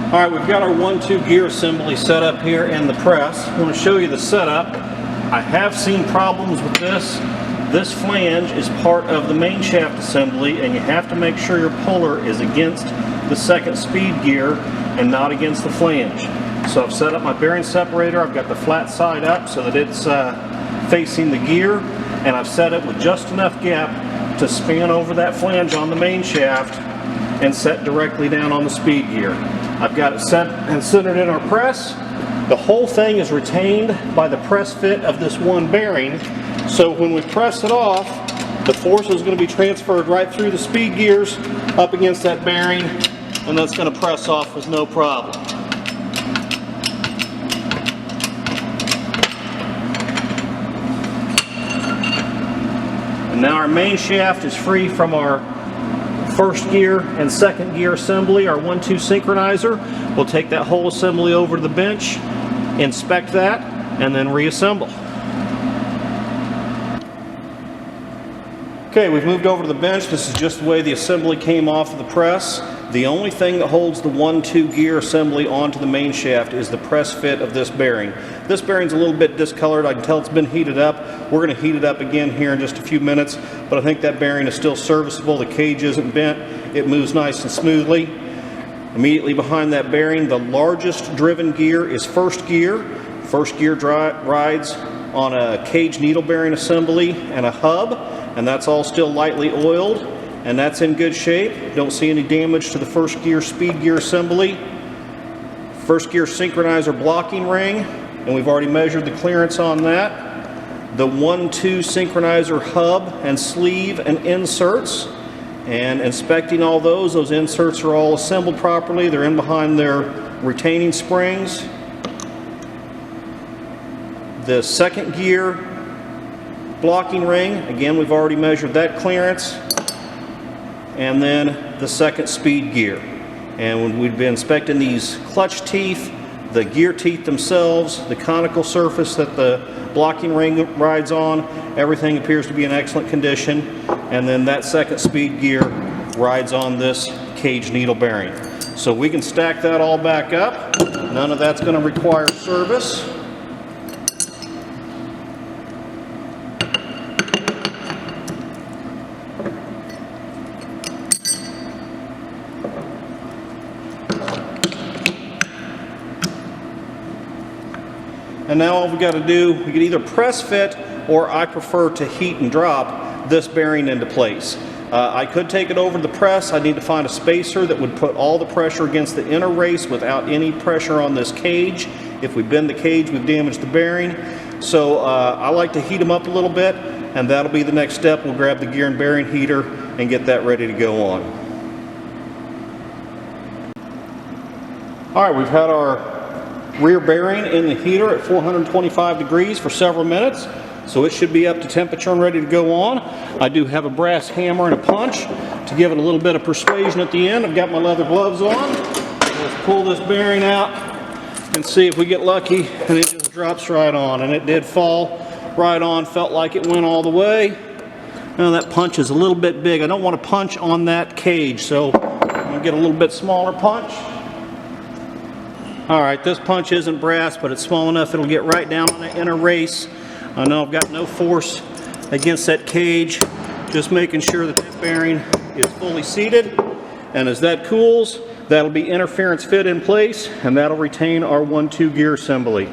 Alright, we've got our 1-2 gear assembly set up here in the press. I want to show you the setup. I have seen problems with this. This flange is part of the main shaft assembly, and you have to make sure your puller is against the second speed gear and not against the flange. So I've set up my bearing separator. I've got the flat side up so that it's facing the gear, and I've set it with just enough gap to span over that flange on the main shaft and set directly down on the speed gear. I've got it set and centered in our press. The whole thing is retained by the press fit of this one bearing, so when we press it off, the force is going to be transferred right through the speed gears up against that bearing, and that's going to press off with no problem. And now our main shaft is free from our first gear and second gear assembly, our 1-2 synchronizer. We'll take that whole assembly over to the bench, inspect that, and then reassemble. Okay, we've moved over to the bench. This is just the way the assembly came off of the press. The only thing that holds the 1-2 gear assembly onto the main shaft is the press fit of this bearing. This bearing's a little bit discolored. I can tell it's been heated up. We're going to heat it up again here in just a few minutes, but I think that bearing is still serviceable. The cage isn't bent. It moves nice and smoothly. Immediately behind that bearing, the largest driven gear is first gear. First gear rides on a cage needle bearing assembly and a hub, and that's all still lightly oiled, and that's in good shape. Don't see any damage to the first gear speed gear assembly. First gear synchronizer blocking ring, and we've already measured the clearance on that. The 1-2 synchronizer hub and sleeve and inserts, and inspecting all those inserts are all assembled properly. They're in behind their retaining springs. The second gear blocking ring, again, we've already measured that clearance. And then the second speed gear. And when we've been inspecting these clutch teeth, the gear teeth themselves, the conical surface that the blocking ring rides on, everything appears to be in excellent condition. And then that second speed gear rides on this cage needle bearing. So we can stack that all back up. None of that's going to require service. And now all we got to do, we can either press fit, or I prefer to heat and drop this bearing into place. I could take it over to the press. I need to find a spacer that would put all the pressure against the inner race without any pressure on this cage. If we bend the cage, we've damaged the bearing. So I like to heat them up a little bit, and that'll be the next step. We'll grab the gear and bearing heater and get that ready to go on. All right, we've had our rear bearing in the heater at 425 degrees for several minutes, so it should be up to temperature and ready to go on. I do have a brass hammer and a punch to give it a little bit of persuasion at the end. I've got my leather gloves on. Let's pull this bearing out and see if we get lucky and it just drops right on. And it did fall right on, felt like it went all the way. Now that punch is a little bit big. I don't want to punch on that cage, so I'm going to get a little bit smaller punch. Alright, this punch isn't brass, but it's small enough it'll get right down on the inner race. I know I've got no force against that cage, just making sure that that bearing is fully seated. And as that cools, that'll be interference fit in place, and that'll retain our 1-2 gear assembly.